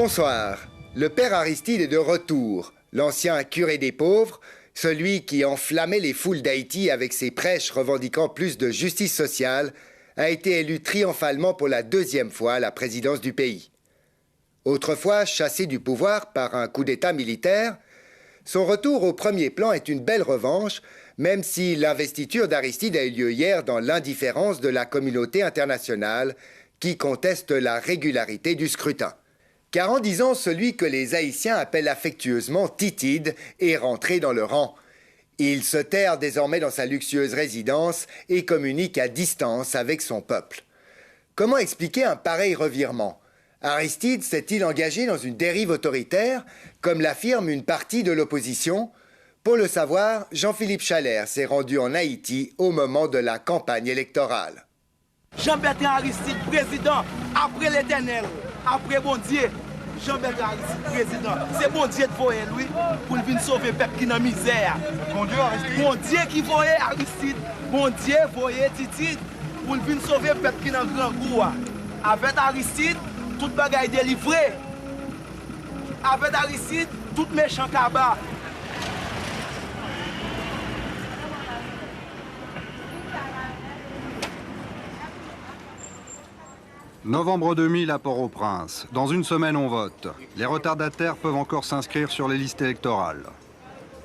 Bonsoir. Le père Aristide est de retour, l'ancien curé des pauvres, celui qui enflammait les foules d'Haïti avec ses prêches revendiquant plus de justice sociale, a été élu triomphalement pour la deuxième fois à la présidence du pays. Autrefois chassé du pouvoir par un coup d'État militaire, son retour au premier plan est une belle revanche, même si l'investiture d'Aristide a eu lieu hier dans l'indifférence de la communauté internationale qui conteste la régularité du scrutin. Car en disant celui que les Haïtiens appellent affectueusement Titide est rentré dans le rang. Il se terre désormais dans sa luxueuse résidence et communique à distance avec son peuple. Comment expliquer un pareil revirement ? Aristide s'est-il engagé dans une dérive autoritaire, comme l'affirme une partie de l'opposition ? Pour le savoir, Jean-Philippe Chalère s'est rendu en Haïti au moment de la campagne électorale. Jean-Bertrand Aristide, président, après l'Éternel, après bon Dieu. Jean-Bertrand Aristide, président, c'est bon Dieu de voyer lui pour venir sauver le peuple qui est dans la misère. Bon Dieu, Aristide. Bon Dieu qui voyait Aristide, bon Dieu voyait Titide pour venir sauver le peuple qui est dans le grand goût. Avec Aristide, toute bagaille délivrée. Avec Aristide, tout méchant cabas. Novembre 2000 à Port-au-Prince. Dans une semaine, on vote. Les retardataires peuvent encore s'inscrire sur les listes électorales.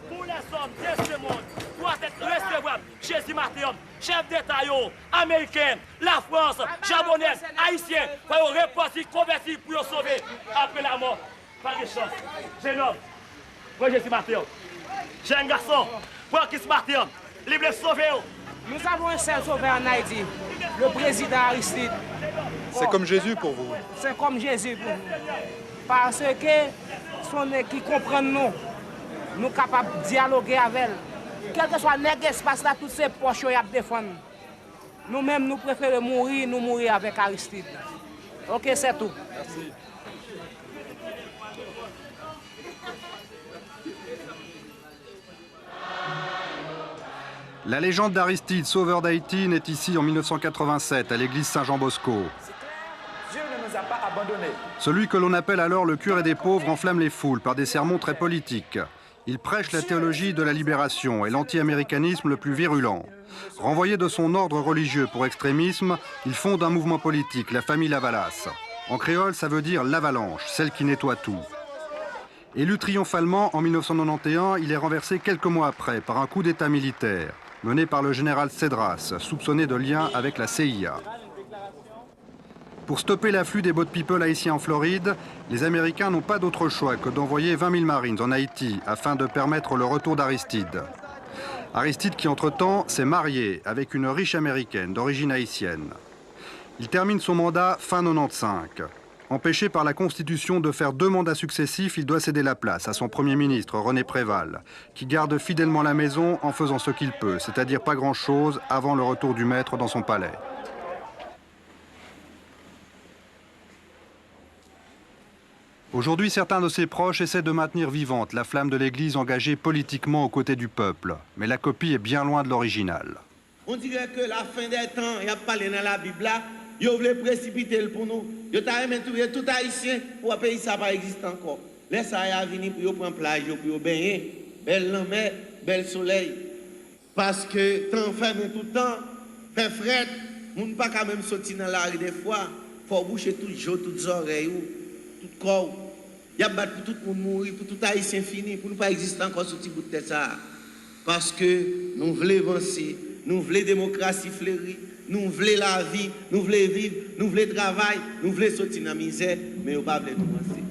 Pour les hommes de ce monde, doit être recevable Jésus Martyr, chef d'État américain, la France, japonais, haïtien, pour repartir, convertir pour sauver après la mort. Pas de chance. Jeune homme, pour Jésus Martyr. Jeune garçon, pour Christ Martyr, libre sauver. Nous avons un seul sauveur en Haïti, le président Aristide. C'est comme Jésus pour vous. C'est comme Jésus pour nous. Parce que son qui comprennent nous, nous sommes capables de dialoguer avec elle. Quel que soit l'espace là, toutes ces poches qui défendent. Nous-mêmes, nous préférons mourir avec Aristide. Ok, c'est tout. Merci. La légende d'Aristide, sauveur d'Haïti, naît ici en 1987 à l'église Saint-Jean-Bosco. Dieu ne nous a pas abandonnés. Celui que l'on appelle alors le curé des pauvres enflamme les foules par des sermons très politiques. Il prêche la théologie de la libération et l'anti-américanisme le plus virulent. Renvoyé de son ordre religieux pour extrémisme, il fonde un mouvement politique, la famille Lavalas. En créole, ça veut dire l'avalanche, celle qui nettoie tout. Élu triomphalement en 1991, il est renversé quelques mois après par un coup d'État militaire, mené par le général Cedras, soupçonné de lien avec la CIA. Pour stopper l'afflux des boat people haïtiens en Floride, les Américains n'ont pas d'autre choix que d'envoyer 20 000 Marines en Haïti afin de permettre le retour d'Aristide. Aristide qui, entre-temps, s'est marié avec une riche américaine d'origine haïtienne. Il termine son mandat fin 95. Empêché par la Constitution de faire 2 mandats successifs, il doit céder la place à son Premier ministre, René Préval, qui garde fidèlement la maison en faisant ce qu'il peut, c'est-à-dire pas grand-chose avant le retour du maître dans son palais. Aujourd'hui, certains de ses proches essaient de maintenir vivante la flamme de l'Église engagée politiquement aux côtés du peuple. Mais la copie est bien loin de l'original. On dirait que la fin des temps, il y a parlé dans la Bible là, ils voulaient précipiter pour nous. Ils ont tout haïtien pour un pays ça pas existe encore. Les ça a venir pour prendre plage, pour baigner, belle mer, bel soleil. Parce que temps ferme tout le temps, fait fret, on ne peut pas même sortir dans la rue des fois, faut boucher tout jour, toutes les oreilles, tout le corps. Il y a battu pour tout le monde mourir, pour tout haïtien fini, pour ne pas exister encore sur ce bout de tête ça. Parce que nous voulons avancer, nous voulons démocratie fleurie. Nous voulons la vie, nous voulons vivre, nous voulons travailler, nous voulons sortir de la misère, mais nous ne voulons pas commencer.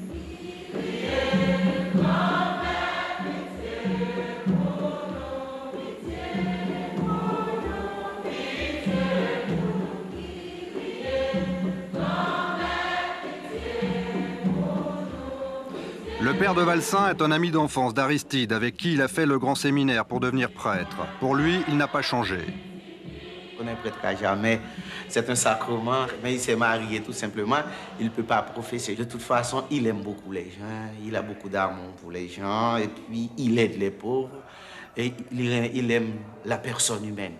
Le père de Valsin est un ami d'enfance d'Aristide, avec qui il a fait le grand séminaire pour devenir prêtre. Pour lui, il n'a pas changé. On est prêtre à jamais, c'est un sacrement, mais il s'est marié tout simplement, il ne peut pas professer. De toute façon, il aime beaucoup les gens, il a beaucoup d'amour pour les gens, et puis il aide les pauvres, et il aime la personne humaine.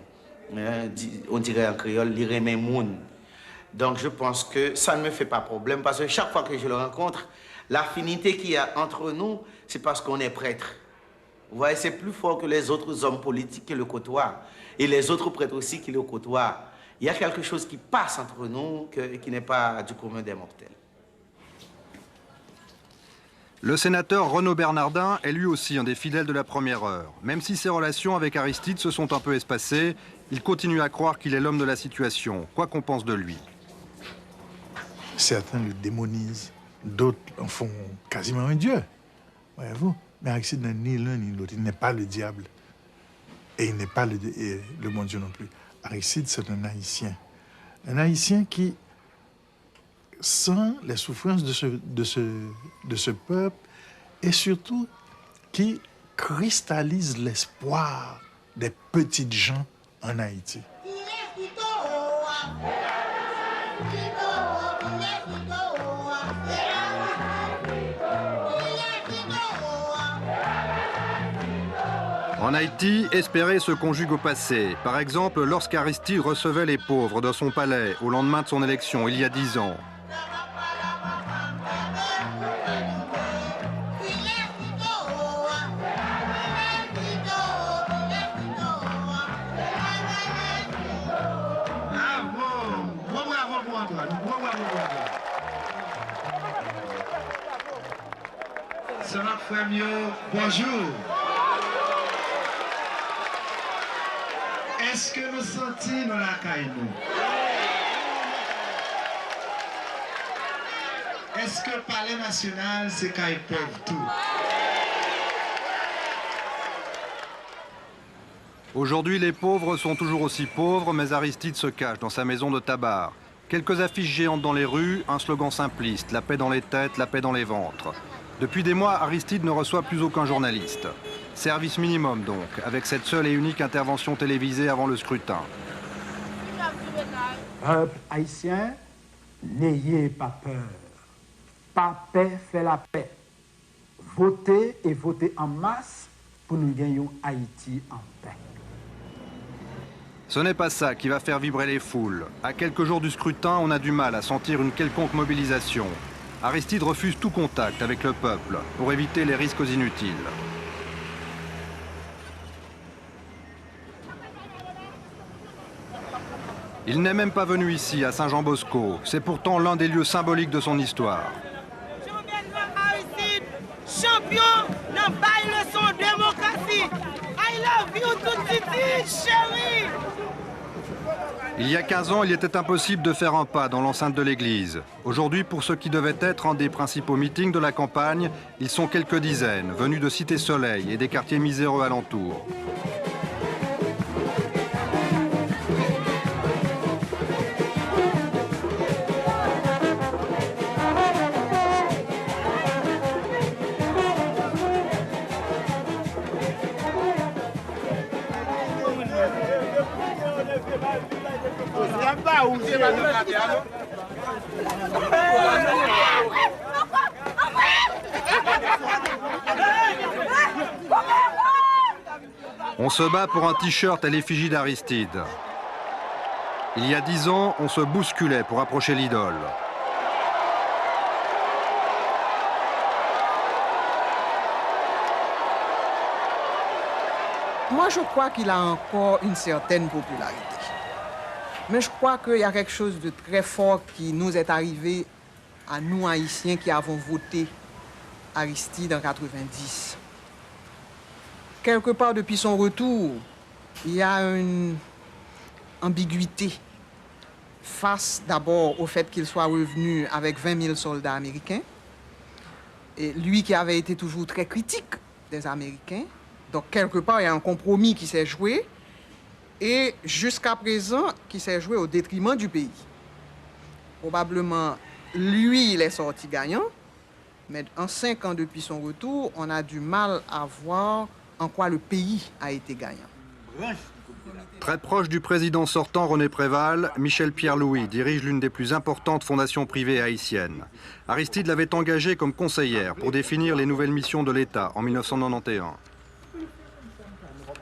On dirait en créole, il aime le monde. Donc je pense que ça ne me fait pas problème parce que chaque fois que je le rencontre, l'affinité qu'il y a entre nous, c'est parce qu'on est prêtre. Vous voyez, c'est plus fort que les autres hommes politiques qui le côtoient et les autres prêtres aussi qui le côtoient. Il y a quelque chose qui passe entre nous qui n'est pas du commun des mortels. Le sénateur Renaud Bernardin est lui aussi un des fidèles de la première heure. Même si ses relations avec Aristide se sont un peu espacées, il continue à croire qu'il est l'homme de la situation, quoi qu'on pense de lui. Certains le démonisent, d'autres en font quasiment un dieu, voyez-vous. Mais Aristide n'est ni l'un ni l'autre, il n'est pas le diable. Et il n'est pas le bon Dieu non plus. Aristide, c'est un Haïtien. Un Haïtien qui sent les souffrances de ce peuple et surtout qui cristallise l'espoir des petites gens en Haïti. En Haïti, espérer se conjugue au passé. Par exemple, lorsqu'Aristide recevait les pauvres dans son palais au lendemain de son élection, il y a 10 ans. Bonjour. Est-ce que nous sentons dans la caille nous? Est-ce que le palais national, c'est caille pauvre tout? Aujourd'hui, les pauvres sont toujours aussi pauvres, mais Aristide se cache dans sa maison de tabac. Quelques affiches géantes dans les rues, un slogan simpliste, la paix dans les têtes, la paix dans les ventres. Depuis des mois, Aristide ne reçoit plus aucun journaliste. Service minimum donc, avec cette seule et unique intervention télévisée avant le scrutin. Peuple haïtien, n'ayez pas peur. Pas paix fait la paix. Votez et votez en masse pour nous gagner Haïti en paix. Ce n'est pas ça qui va faire vibrer les foules. À quelques jours du scrutin, on a du mal à sentir une quelconque mobilisation. Aristide refuse tout contact avec le peuple pour éviter les risques inutiles. Il n'est même pas venu ici, à Saint-Jean-Bosco. C'est pourtant l'un des lieux symboliques de son histoire. Aristide, champion, n'a pas leçon démocratie. I love you, tout city, chérie. Il y a 15 ans, il était impossible de faire un pas dans l'enceinte de l'église. Aujourd'hui, pour ce qui devait être un des principaux meetings de la campagne, ils sont quelques dizaines, venus de Cité Soleil et des quartiers miséreux alentours. On se bat pour un t-shirt à l'effigie d'Aristide. Il y a 10 ans, on se bousculait pour approcher l'idole. Moi, je crois qu'il a encore une certaine popularité. Mais je crois qu'il y a quelque chose de très fort qui nous est arrivé à nous, Haïtiens, qui avons voté Aristide en 90. Quelque part depuis son retour, il y a une ambiguïté face d'abord au fait qu'il soit revenu avec 20 000 soldats américains. Et lui qui avait été toujours très critique des Américains. Donc quelque part, il y a un compromis qui s'est joué et jusqu'à présent, qui s'est joué au détriment du pays. Probablement, lui, il est sorti gagnant, mais en 5 ans depuis son retour, on a du mal à voir en quoi le pays a été gagnant. Très proche du président sortant René Préval, Michel Pierre-Louis dirige l'une des plus importantes fondations privées haïtiennes. Aristide l'avait engagée comme conseillère pour définir les nouvelles missions de l'État en 1991.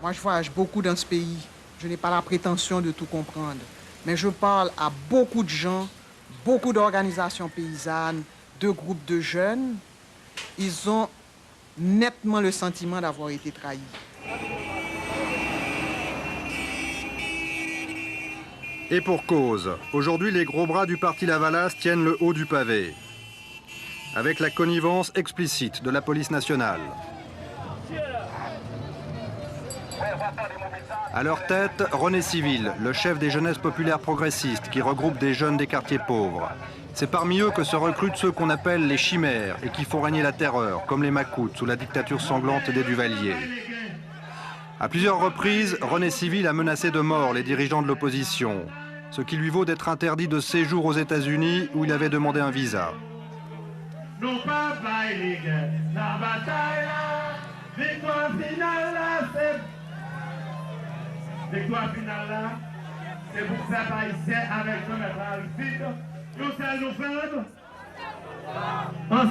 Moi, je voyage beaucoup dans ce pays. Je n'ai pas la prétention de tout comprendre. Mais je parle à beaucoup de gens beaucoup d'organisations paysannes, de groupes de jeunes, ils ont nettement le sentiment d'avoir été trahis. Et pour cause, aujourd'hui les gros bras du parti Lavalas tiennent le haut du pavé, avec la connivence explicite de la police nationale. À leur tête, René Civil, le chef des jeunesses populaires progressistes qui regroupe des jeunes des quartiers pauvres. C'est parmi eux que se recrutent ceux qu'on appelle les chimères et qui font régner la terreur, comme les Macoutes sous la dictature sanglante des Duvalier. À plusieurs reprises, René Civil a menacé de mort les dirigeants de l'opposition, ce qui lui vaut d'être interdit de séjour aux États-Unis où il avait demandé un visa. Non pas bailler la bataille, victoire finale là, c'est victoire finale là, c'est pour faire haïtien avec le maître Aristide. Nous allons nous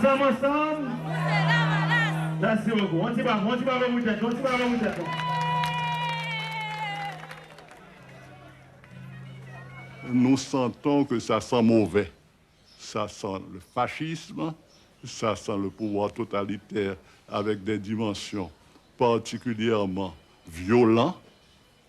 faire ensemble. Merci beaucoup. On ne va pas vous dire. Nous sentons que ça sent mauvais. Ça sent le fascisme, ça sent le pouvoir totalitaire avec des dimensions particulièrement violentes.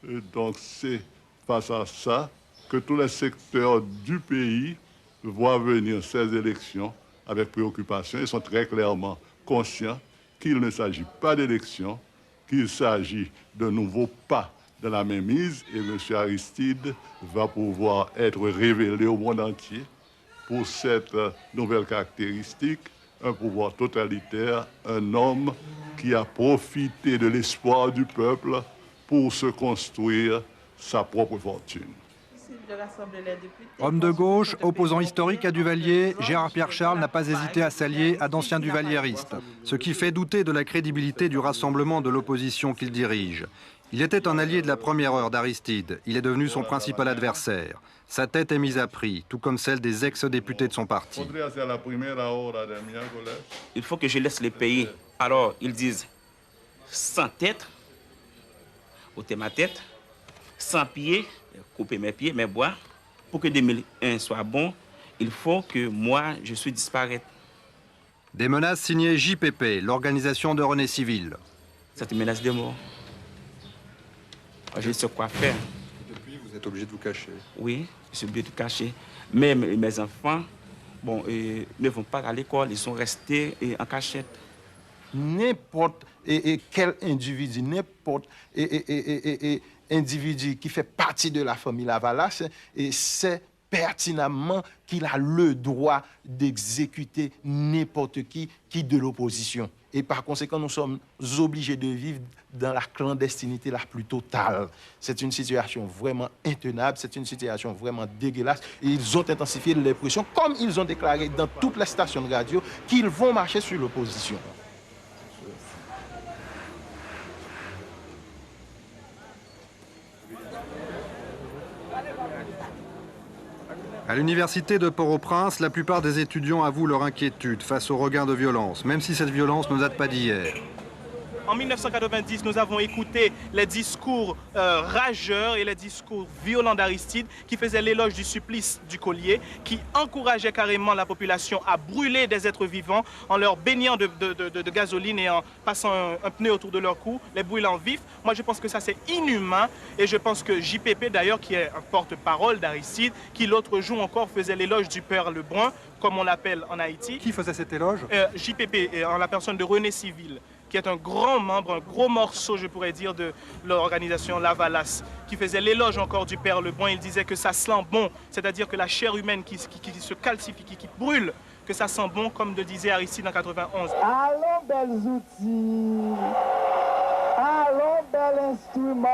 Et donc c'est face à ça que tous les secteurs du pays voient venir ces élections avec préoccupation et sont très clairement conscients qu'il ne s'agit pas d'élections, qu'il s'agit de nouveaux pas de la mainmise et M. Aristide va pouvoir être révélé au monde entier pour cette nouvelle caractéristique, un pouvoir totalitaire, un homme qui a profité de l'espoir du peuple pour se construire sa propre fortune. Homme de gauche, opposant historique à Duvalier, Gérard Pierre Charles n'a pas hésité à s'allier à d'anciens duvaliéristes, ce qui fait douter de la crédibilité du rassemblement de l'opposition qu'il dirige. Il était un allié de la première heure d'Aristide, il est devenu son principal adversaire. Sa tête est mise à prix, tout comme celle des ex-députés de son parti. Il faut que je laisse le pays. Alors, ils disent, sans tête, ôter ma tête, sans pieds, couper mes pieds, mes bois. Pour que 2001 soit bon, il faut que moi, je suis disparaître. Des menaces signées JPP, l'organisation de René Civil. C'est une menace de mort. Je sais quoi faire. Depuis, vous êtes obligé de vous cacher. Oui, je suis obligé de cacher. Mais mes enfants, bon, ne vont pas à l'école, ils sont restés en cachette. N'importe quel individu, n'importe individu qui fait partie de la famille Lavalas, c'est pertinemment qu'il a le droit d'exécuter n'importe qui de l'opposition. Et par conséquent, nous sommes obligés de vivre dans la clandestinité la plus totale. C'est une situation vraiment intenable, c'est une situation vraiment dégueulasse. Et ils ont intensifié les pressions, comme ils ont déclaré dans toutes les stations de radio, qu'ils vont marcher sur l'opposition. À l'université de Port-au-Prince, la plupart des étudiants avouent leur inquiétude face au regain de violence, même si cette violence ne date pas d'hier. En 1990, nous avons écouté les discours rageurs et les discours violents d'Aristide qui faisaient l'éloge du supplice du collier, qui encourageait carrément la population à brûler des êtres vivants en leur baignant de gasoline et en passant un pneu autour de leur cou, les brûlant vifs. Moi, je pense que ça, c'est inhumain et je pense que JPP, d'ailleurs, qui est un porte-parole d'Aristide, qui l'autre jour encore faisait l'éloge du père Lebrun, comme on l'appelle en Haïti. Qui faisait cet éloge? JPP, en la personne de René Civil, qui est un grand membre, un gros morceau, je pourrais dire, de l'organisation Lavalas, qui faisait l'éloge encore du père Lebrun. Il disait que ça sent bon, c'est-à-dire que la chair humaine qui se calcifie, qui brûle, que ça sent bon, comme le disait Aristide en 91. Allons, belles outils, allons, bel instrument.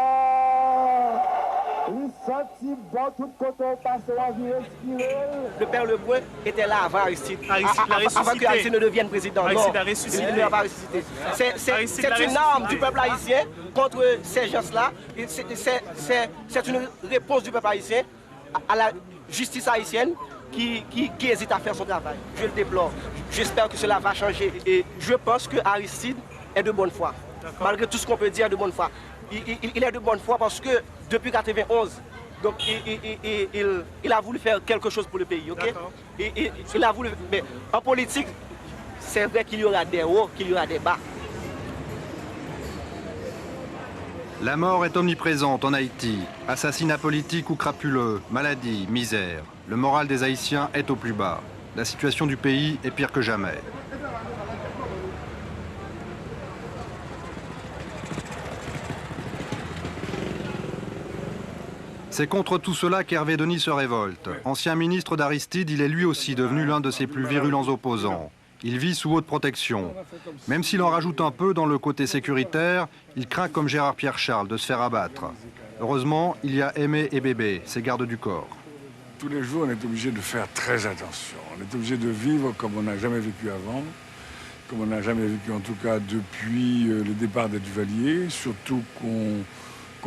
Il sentit bon tout côté passer la vie respirer. Le père Lebrun était là avant Aristide. Avant que Aristide ne devienne président. Aristide a ressuscité. C'est une arme du peuple haïtien contre ces gens-là. C'est une réponse du peuple haïtien à la justice haïtienne qui hésite à faire son travail. Je le déplore. J'espère que cela va changer. Et je pense que Aristide est de bonne foi. Malgré tout ce qu'on peut dire de bonne foi. Il est de bonne foi parce que depuis 1991, Donc il a voulu faire quelque chose pour le pays, ok? Et il a voulu. Mais en politique, c'est vrai qu'il y aura des hauts, qu'il y aura des bas. La mort est omniprésente en Haïti. Assassinats politiques ou crapuleux, maladies, misère. Le moral des Haïtiens est au plus bas. La situation du pays est pire que jamais. C'est contre tout cela qu'Hervé Denis se révolte. Ancien ministre d'Aristide, il est lui aussi devenu l'un de ses plus virulents opposants. Il vit sous haute protection. Même s'il en rajoute un peu dans le côté sécuritaire, il craint comme Gérard Pierre Charles de se faire abattre. Heureusement, il y a Aimé et Bébé, ses gardes du corps. Tous les jours, on est obligé de faire très attention. On est obligé de vivre comme on n'a jamais vécu avant, comme on n'a jamais vécu en tout cas depuis le départ des Duvalier, surtout qu'on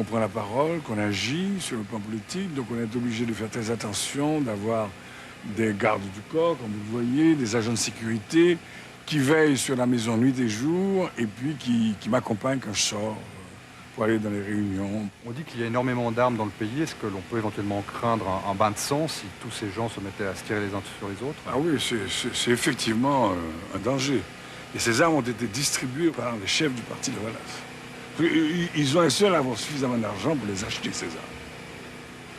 prend la parole, qu'on agit sur le plan politique. Donc on est obligé de faire très attention, d'avoir des gardes du corps, comme vous le voyez, des agents de sécurité qui veillent sur la maison nuit et jour et puis qui m'accompagnent quand je sors pour aller dans les réunions. On dit qu'il y a énormément d'armes dans le pays. Est-ce que l'on peut éventuellement craindre un bain de sang si tous ces gens se mettaient à se tirer les uns sur les autres? Ah oui, c'est effectivement un danger. Et ces armes ont été distribuées par les chefs du parti de Valas. Ils ont seuls avoir suffisamment d'argent pour les acheter, ces armes.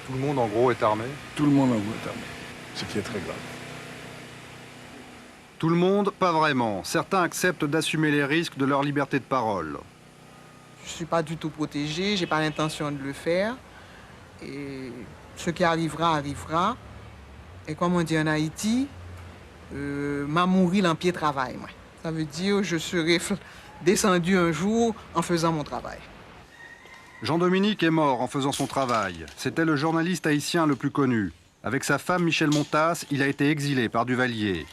Tout le monde, en gros, est armé? Tout le monde, en gros, est armé. Ce qui est très grave. Tout le monde, pas vraiment. Certains acceptent d'assumer les risques de leur liberté de parole. Je ne suis pas du tout protégé, je n'ai pas l'intention de le faire. Et ce qui arrivera, arrivera. Et comme on dit en Haïti, m'a mouru en pied travail. Moi. Ça veut dire je serai descendu un jour en faisant mon travail. Jean-Dominique est mort en faisant son travail. C'était le journaliste haïtien le plus connu. Avec sa femme Michel Montas, il a été exilé par Duvalier.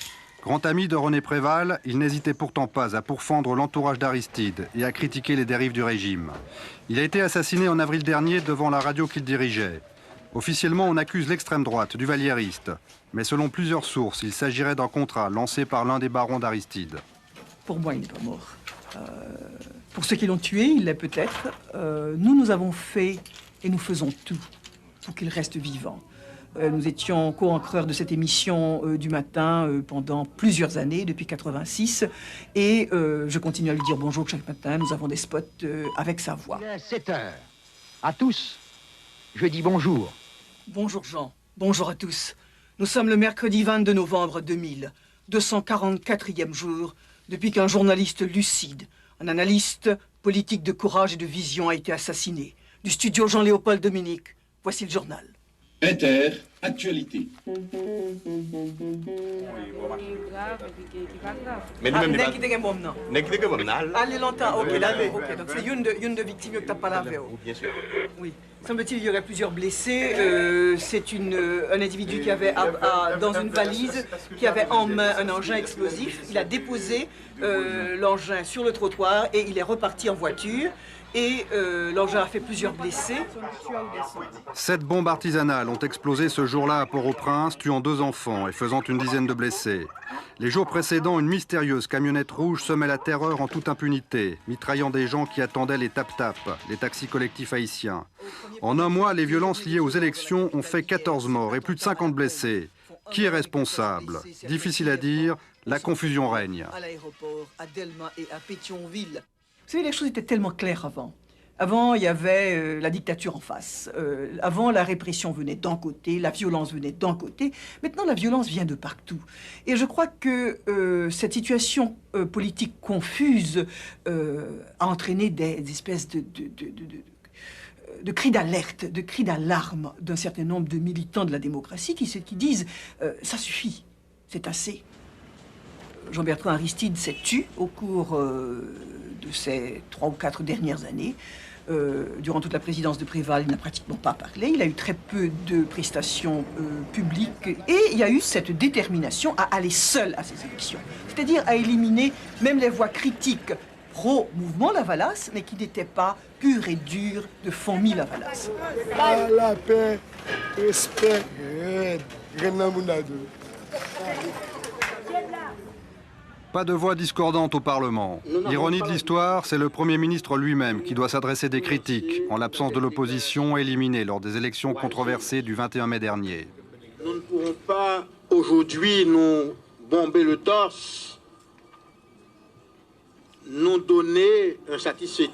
Grand ami de René Préval, il n'hésitait pourtant pas à pourfendre l'entourage d'Aristide et à critiquer les dérives du régime. Il a été assassiné en avril dernier devant la radio qu'il dirigeait. Officiellement, on accuse l'extrême droite, duvaliériste. Mais selon plusieurs sources, il s'agirait d'un contrat lancé par l'un des barons d'Aristide. Pour moi, il n'est pas mort. Pour ceux qui l'ont tué, il l'est peut-être. Nous avons fait et nous faisons tout pour qu'il reste vivant. Nous étions co-encreurs de cette émission du matin pendant plusieurs années, depuis 86. Et je continue à lui dire bonjour chaque matin. Nous avons des spots avec sa voix. 7 heures. À tous, je dis bonjour. Bonjour Jean. Bonjour à tous. Nous sommes le mercredi 22 novembre 2000, 244e jour, depuis qu'un journaliste lucide, un analyste politique de courage et de vision a été assassiné. Du studio Jean-Léopold Dominique, voici le journal. Inter, actualité. Mais nous-mêmes, allez longtemps, ok, allez, ok. Donc c'est une de victime que tu n'as pas lavé. Bien sûr. Oui. Semble-t-il, il y aurait plusieurs blessés. C'est un individu qui avait dans une valise, qui avait en main un engin explosif. Il a déposé l'engin sur le trottoir et il est reparti en voiture. Et l'engin a fait plusieurs blessés. 7 bombes artisanales ont explosé ce jour-là à Port-au-Prince, tuant 2 enfants et faisant une dizaine de blessés. Les jours précédents, une mystérieuse camionnette rouge semait la terreur en toute impunité, mitraillant des gens qui attendaient les tap-tap, les taxis collectifs haïtiens. En un mois, les violences liées aux élections ont fait 14 morts et plus de 50 blessés. Qui est responsable? Difficile à dire, la confusion règne. À l'aéroport, à Delma et à Pétionville. Vous savez, les choses étaient tellement claires avant. Avant, il y avait la dictature en face. Avant, la répression venait d'un côté, la violence venait d'un côté. Maintenant, la violence vient de partout. Et je crois que cette situation politique confuse a entraîné des espèces de cris d'alerte, de cris d'alarme d'un certain nombre de militants de la démocratie qui disent « ça suffit, c'est assez ». Jean-Bertrand Aristide s'est tué au cours de ces 3 ou 4 dernières années. Durant toute la présidence de Préval, il n'a pratiquement pas parlé. Il a eu très peu de prestations publiques. Et il y a eu cette détermination à aller seul à ces élections. C'est-à-dire à éliminer même les voix critiques pro-mouvement Lavalas, mais qui n'étaient pas pures et dures de Fonmi Lavalas. La paix, respect, Pas de voix discordante au Parlement. Ironie de l'histoire, c'est le Premier ministre lui-même qui doit s'adresser des critiques, en l'absence de l'opposition éliminée lors des élections controversées du 21 mai dernier. Nous ne pourrons pas aujourd'hui nous bomber le torse, nous donner un satisfait.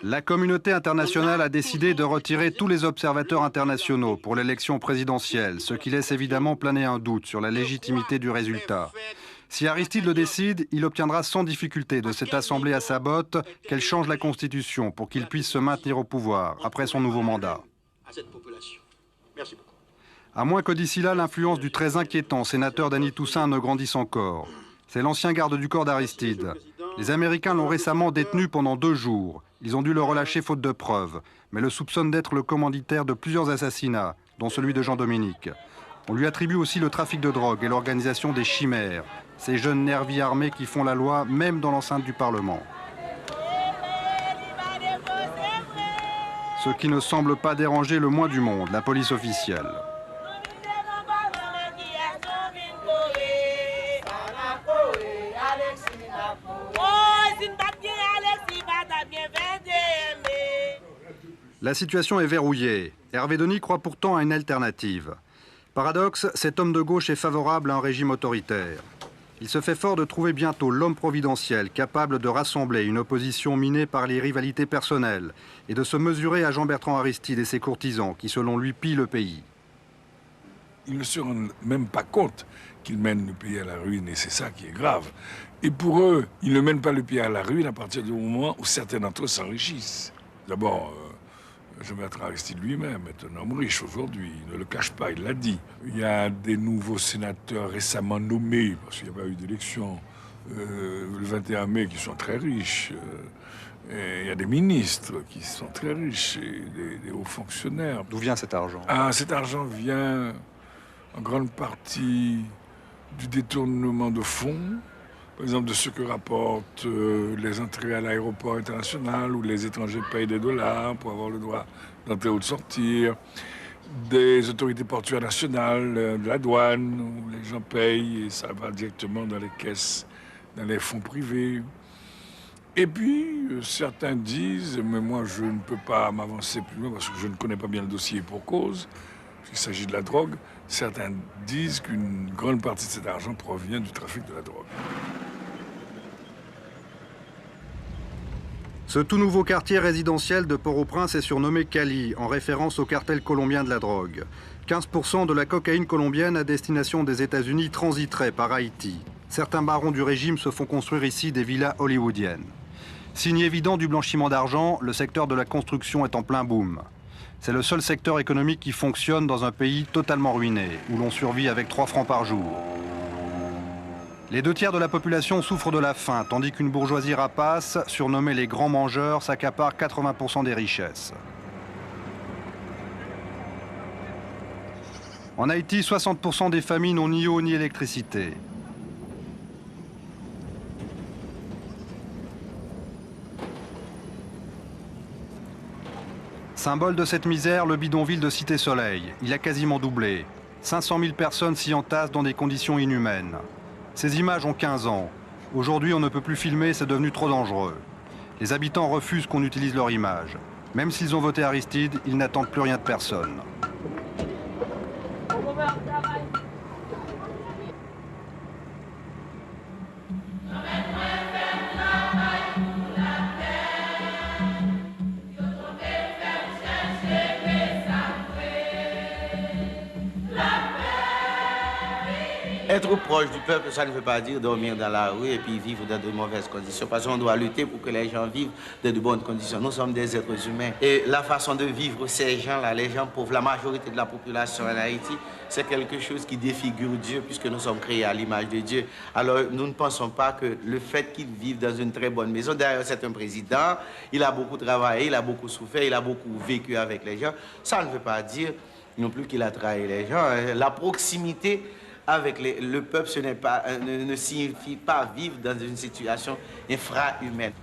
La communauté internationale a décidé de retirer tous les observateurs internationaux pour l'élection présidentielle, ce qui laisse évidemment planer un doute sur la légitimité du résultat. Si Aristide le décide, il obtiendra sans difficulté de cette assemblée à sa botte qu'elle change la Constitution pour qu'il puisse se maintenir au pouvoir après son nouveau mandat. Merci beaucoup. À moins que d'ici là, l'influence du très inquiétant sénateur Danny Toussaint ne grandisse encore. C'est l'ancien garde du corps d'Aristide. Les Américains l'ont récemment détenu pendant 2 jours. Ils ont dû le relâcher faute de preuves, mais le soupçonnent d'être le commanditaire de plusieurs assassinats, dont celui de Jean-Dominique. On lui attribue aussi le trafic de drogue et l'organisation des chimères, ces jeunes nervis armés qui font la loi même dans l'enceinte du Parlement. Ce qui ne semble pas déranger le moins du monde, la police officielle. La situation est verrouillée. Hervé Denis croit pourtant à une alternative. Paradoxe, cet homme de gauche est favorable à un régime autoritaire. Il se fait fort de trouver bientôt l'homme providentiel capable de rassembler une opposition minée par les rivalités personnelles et de se mesurer à Jean-Bertrand Aristide et ses courtisans qui, selon lui, pillent le pays. Ils ne se rendent même pas compte qu'ils mènent le pays à la ruine et c'est ça qui est grave. Et pour eux, ils ne mènent pas le pays à la ruine à partir du moment où certains d'entre eux s'enrichissent. D'abord, Jean-Bertrand Aristide lui-même est un homme riche aujourd'hui, il ne le cache pas, il l'a dit. Il y a des nouveaux sénateurs récemment nommés, parce qu'il n'y a pas eu d'élection, le 21 mai, qui sont très riches. Et il y a des ministres qui sont très riches, et des hauts fonctionnaires. D'où vient cet argent? Cet argent vient en grande partie du détournement de fonds, par exemple de ce que rapportent les entrées à l'aéroport international où les étrangers payent des dollars pour avoir le droit d'entrer ou de sortir, des autorités portuaires nationales, de la douane où les gens payent et ça va directement dans les caisses, dans les fonds privés. Et puis, certains disent, mais moi je ne peux pas m'avancer plus loin parce que je ne connais pas bien le dossier pour cause, il s'agit de la drogue, certains disent qu'une grande partie de cet argent provient du trafic de la drogue. Ce tout nouveau quartier résidentiel de Port-au-Prince est surnommé Cali, en référence au cartel colombien de la drogue. 15% de la cocaïne colombienne à destination des États-Unis transiterait par Haïti. Certains barons du régime se font construire ici des villas hollywoodiennes. Signe évident du blanchiment d'argent, le secteur de la construction est en plein boom. C'est le seul secteur économique qui fonctionne dans un pays totalement ruiné, où l'on survit avec 3 francs par jour. Les 2 tiers de la population souffrent de la faim, tandis qu'une bourgeoisie rapace, surnommée les grands mangeurs, s'accapare 80% des richesses. En Haïti, 60% des familles n'ont ni eau ni électricité. Symbole de cette misère, le bidonville de Cité Soleil. Il a quasiment doublé. 500 000 personnes s'y entassent dans des conditions inhumaines. Ces images ont 15 ans. Aujourd'hui, on ne peut plus filmer, c'est devenu trop dangereux. Les habitants refusent qu'on utilise leur image. Même s'ils ont voté Aristide, ils n'attendent plus rien de personne. Être proche du peuple, ça ne veut pas dire dormir dans la rue et puis vivre dans de mauvaises conditions. Parce qu'on doit lutter pour que les gens vivent dans de bonnes conditions. Nous sommes des êtres humains. Et la façon de vivre ces gens-là, les gens pauvres, la majorité de la population en Haïti, c'est quelque chose qui défigure Dieu puisque nous sommes créés à l'image de Dieu. Alors nous ne pensons pas que le fait qu'ils vivent dans une très bonne maison, d'ailleurs c'est un président, il a beaucoup travaillé, il a beaucoup souffert, il a beaucoup vécu avec les gens. Ça ne veut pas dire non plus qu'il a trahi les gens. La proximité avec le peuple, ne signifie pas vivre dans une situation infra-humaine.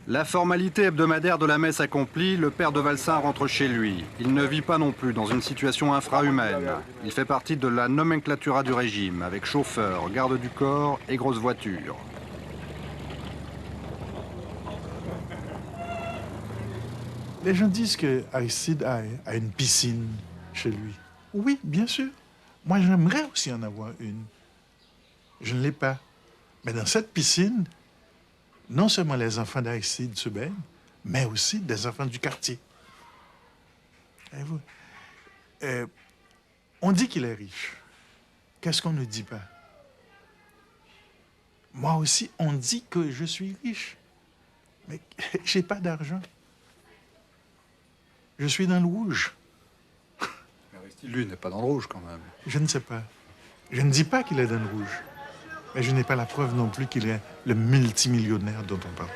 La formalité hebdomadaire de la messe accomplie, le père de Valsin rentre chez lui. Il ne vit pas non plus dans une situation infrahumaine. Il fait partie de la nomenclatura du régime, avec chauffeur, garde du corps et grosse voiture. Les gens disent que Aristide a une piscine chez lui. Oui, bien sûr. Moi, j'aimerais aussi en avoir une. Je ne l'ai pas. Mais dans cette piscine, non seulement les enfants d'Aristide se baignent, mais aussi des enfants du quartier. Voyez-vous? On dit qu'il est riche. Qu'est-ce qu'on ne dit pas? Moi aussi, on dit que je suis riche. Mais je n'ai pas d'argent. Je suis dans le rouge. Mais Aristide, lui, n'est pas dans le rouge quand même. Je ne sais pas. Je ne dis pas qu'il est dans le rouge. Mais je n'ai pas la preuve non plus qu'il est le multimillionnaire dont on parle.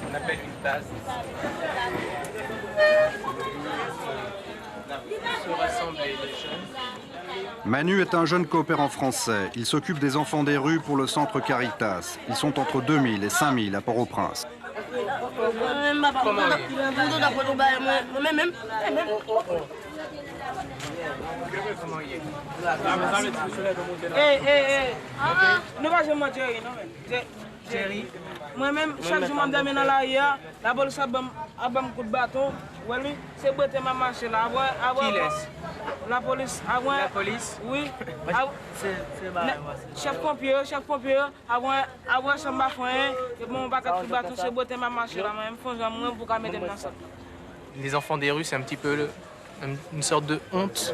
On appelle une tasse. Se rassembler les jeunes. Manu est un jeune coopérant français. Il s'occupe des enfants des rues pour le centre Caritas. Ils sont entre 2000 et 5000 à Port-au-Prince. Jerry. Moi-même, chaque jour, je m'amène dans l'arrière, la police a un coup de bâton. C'est beau, ma marche là. Qui laisse? La police. La police? Oui. C'est chef pompier, avant chambre bafouin, et bon, pas coup de bâton, c'est beau, ma marche là. Même faut que pour mettre dans ça. Les enfants des rues, c'est un petit peu une sorte de honte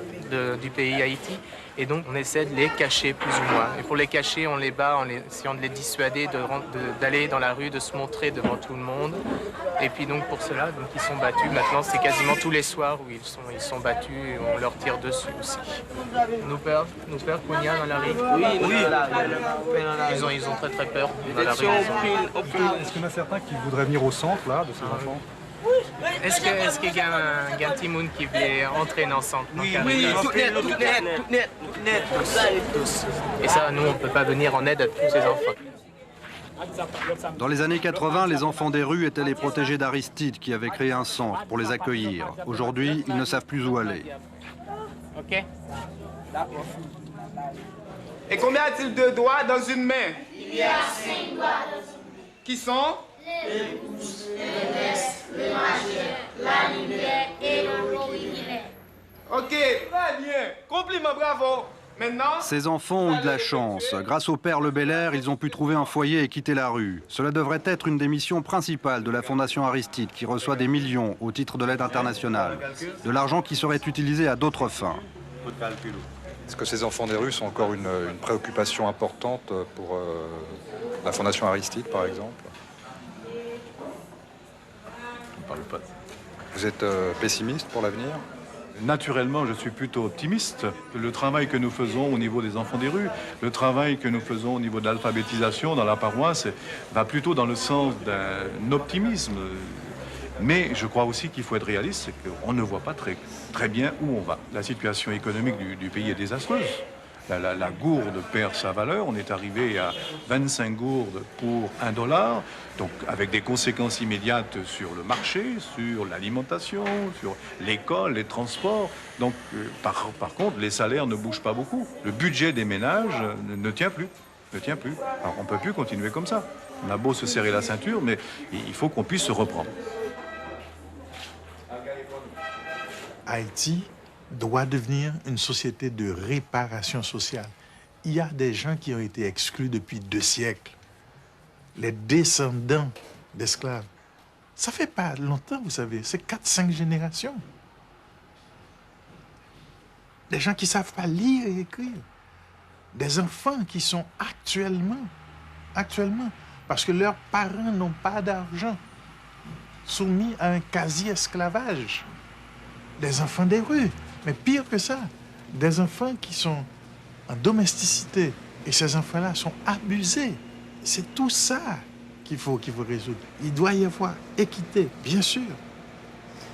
du pays Haïti. Et donc, on essaie de les cacher plus ou moins. Et pour les cacher, on les bat en essayant de les dissuader d'aller dans la rue, de se montrer devant tout le monde. Et puis donc, pour cela, donc, ils sont battus. Maintenant, c'est quasiment tous les soirs où ils sont battus et on leur tire dessus aussi. Nos pères Kounia dans la rue. Oui. Ils ont très très peur dans la rue. Est-ce qu'il y en a certains qui voudraient venir au centre, là, de ces enfants? Est-ce qu'il y a un Timoun qui voulait entrer dans le centre? Oui, tout net. Tous. Et ça, nous, on ne peut pas venir en aide à tous ces enfants. Dans les années 80, les enfants des rues étaient les protégés d'Aristide qui avait créé un centre pour les accueillir. Aujourd'hui, ils ne savent plus où aller. OK. Et combien a-t-il de doigts dans une main? Il y a 5 doigts dans une main. Qui sont? Le pouce, l'index, le majeur, la lumière et l'auriculaire. OK, très bien. Compliment, bravo. Maintenant... Ces enfants ont eu de la chance. Grâce au père Le Belair, ils ont pu trouver un foyer et quitter la rue. Cela devrait être une des missions principales de la Fondation Aristide, qui reçoit des millions au titre de l'aide internationale. De l'argent qui serait utilisé à d'autres fins. Est-ce que ces enfants des rues sont encore une préoccupation importante pour la Fondation Aristide, par exemple? On ne parle pas. Vous êtes pessimiste pour l'avenir? Naturellement, je suis plutôt optimiste. Le travail que nous faisons au niveau des enfants des rues, le travail que nous faisons au niveau de l'alphabétisation dans la paroisse va plutôt dans le sens d'un optimisme. Mais je crois aussi qu'il faut être réaliste, c'est qu'on ne voit pas très bien où on va. La situation économique du pays est désastreuse. La gourde perd sa valeur. On est arrivé à 25 gourdes pour $1, donc avec des conséquences immédiates sur le marché, sur l'alimentation, sur l'école, les transports. Donc, par contre, les salaires ne bougent pas beaucoup. Le budget des ménages ne tient plus. Alors, on ne peut plus continuer comme ça. On a beau se serrer la ceinture, mais il faut qu'on puisse se reprendre. Haïti doit devenir une société de réparation sociale. Il y a des gens qui ont été exclus depuis 2 siècles. Les descendants d'esclaves. Ça fait pas longtemps, vous savez. C'est 4-5 générations. Des gens qui ne savent pas lire et écrire. Des enfants qui sont actuellement, parce que leurs parents n'ont pas d'argent, soumis à un quasi-esclavage. Des enfants des rues. Mais pire que ça, des enfants qui sont en domesticité. Et ces enfants-là sont abusés. C'est tout ça qu'il faut résoudre. Il doit y avoir équité, bien sûr.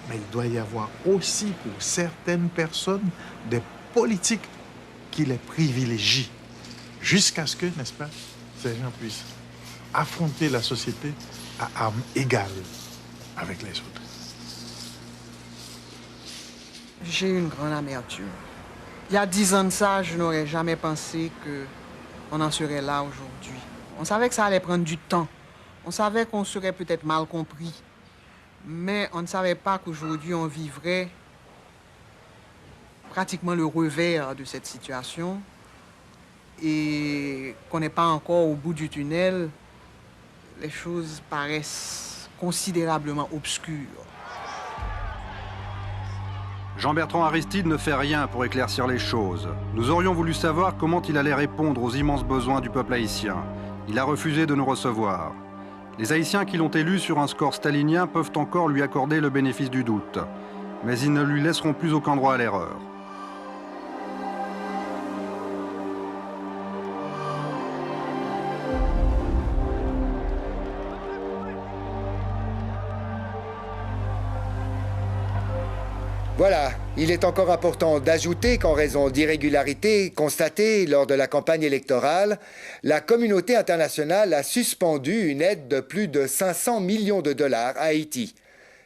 Mais il doit y avoir aussi pour certaines personnes des politiques qui les privilégient. Jusqu'à ce que, n'est-ce pas, ces gens puissent affronter la société à armes égales avec les autres. J'ai une grande amertume. Il y a 10 ans de ça, je n'aurais jamais pensé qu'on en serait là aujourd'hui. On savait que ça allait prendre du temps. On savait qu'on serait peut-être mal compris. Mais on ne savait pas qu'aujourd'hui, on vivrait pratiquement le revers de cette situation et qu'on n'est pas encore au bout du tunnel. Les choses paraissent considérablement obscures. Jean-Bertrand Aristide ne fait rien pour éclaircir les choses. Nous aurions voulu savoir comment il allait répondre aux immenses besoins du peuple haïtien. Il a refusé de nous recevoir. Les Haïtiens qui l'ont élu sur un score stalinien peuvent encore lui accorder le bénéfice du doute. Mais ils ne lui laisseront plus aucun droit à l'erreur. Voilà, il est encore important d'ajouter qu'en raison d'irrégularités constatées lors de la campagne électorale, la communauté internationale a suspendu une aide de plus de 500 millions de dollars à Haïti.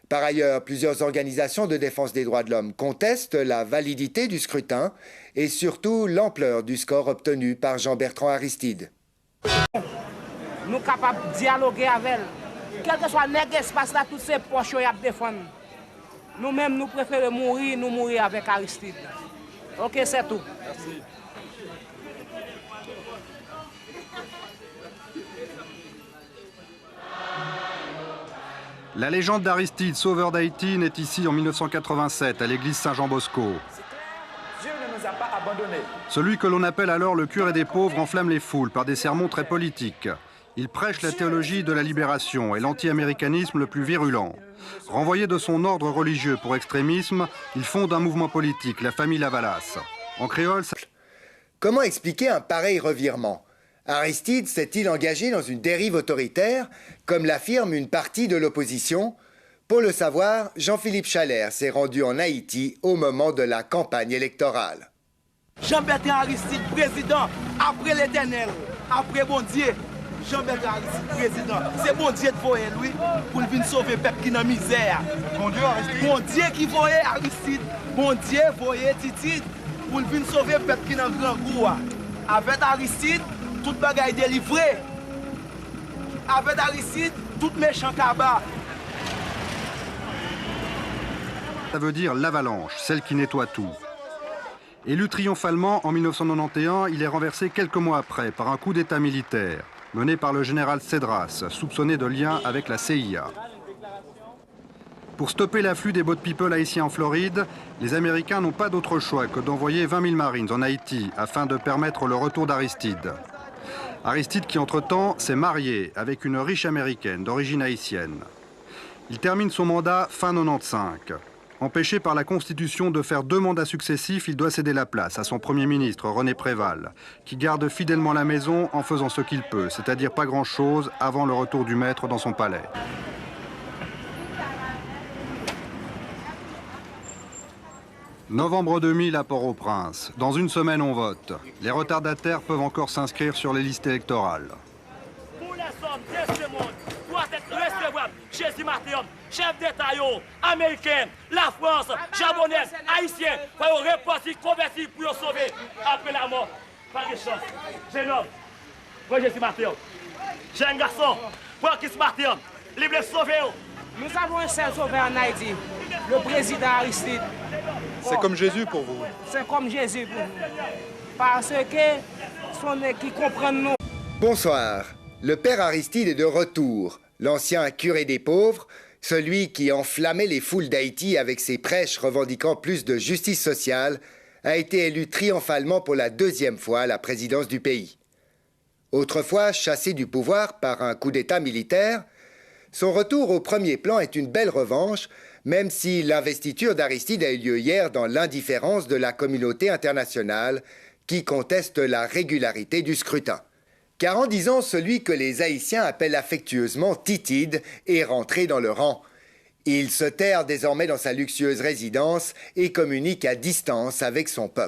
Par ailleurs, plusieurs organisations de défense des droits de l'homme contestent la validité du scrutin et surtout l'ampleur du score obtenu par Jean-Bertrand Aristide. Nous sommes capables de dialoguer avec elle. Quel que soit l'espace là, toutes ces poches à défendre. Nous-mêmes, nous préférons mourir avec Aristide. Ok, c'est tout. Merci. La légende d'Aristide, sauveur d'Haïti, naît ici en 1987 à l'église Saint-Jean-Bosco. Dieu ne nous a pas abandonnés. Celui que l'on appelle alors le curé des pauvres enflamme les foules par des sermons très politiques. Il prêche la théologie de la libération et l'anti-américanisme le plus virulent. Renvoyé de son ordre religieux pour extrémisme, il fonde un mouvement politique, la famille Lavalas. En créole, ça... Comment expliquer un pareil revirement? Aristide s'est-il engagé dans une dérive autoritaire, comme l'affirme une partie de l'opposition? Pour le savoir, Jean-Philippe Chalère s'est rendu en Haïti au moment de la campagne électorale. Jean-Bertrand Aristide, président, après l'Éternel, après bon Dieu. Jean-Bertrand Aristide, président, c'est bon Dieu de voyer lui pour venir sauver le peuple qui est dans la misère. Bon Dieu, Aristide. Bon Dieu qui voyait Aristide, bon Dieu voyait Titide pour venir sauver le peuple qui est dans le grand goût. Avec Aristide, tout bagaille délivré. Avec Aristide, tout méchant cabas. Ça veut dire l'avalanche, celle qui nettoie tout. Élu triomphalement en 1991, il est renversé quelques mois après par un coup d'État militaire mené par le général Cédras, soupçonné de lien avec la CIA. Pour stopper l'afflux des boat people haïtiens en Floride, les Américains n'ont pas d'autre choix que d'envoyer 20 000 Marines en Haïti afin de permettre le retour d'Aristide. Aristide qui, entre-temps, s'est marié avec une riche américaine d'origine haïtienne. Il termine son mandat fin 95. Empêché par la Constitution de faire 2 mandats successifs, il doit céder la place à son Premier ministre, René Préval, qui garde fidèlement la maison en faisant ce qu'il peut, c'est-à-dire pas grand-chose avant le retour du maître dans son palais. Novembre 2000 à Port-au-Prince. Dans une semaine, on vote. Les retardataires peuvent encore s'inscrire sur les listes électorales. Pour les hommes de ce monde, doit être recevable. Jésus Martyr, chef d'État américain, la France, japonaise, haïtien, pour repartir, convertir pour sauver après la mort. Pas de chance. Jeune homme, pour Jésus Martyr. Jeune garçon, pour Jésus Martyr, libre sauver. Nous avons un seul sauveur en Haïti, le président Aristide. C'est comme Jésus pour vous? C'est comme Jésus pour nous. Parce que son qui comprennent nous. Bonsoir. Le père Aristide est de retour. L'ancien curé des pauvres, celui qui enflammait les foules d'Haïti avec ses prêches revendiquant plus de justice sociale, a été élu triomphalement pour la 2e fois à la présidence du pays. Autrefois chassé du pouvoir par un coup d'État militaire, son retour au premier plan est une belle revanche même si l'investiture d'Aristide a eu lieu hier dans l'indifférence de la communauté internationale qui conteste la régularité du scrutin. Car en 10 ans, celui que les Haïtiens appellent affectueusement Titide est rentré dans le rang. Il se terre désormais dans sa luxueuse résidence et communique à distance avec son peuple.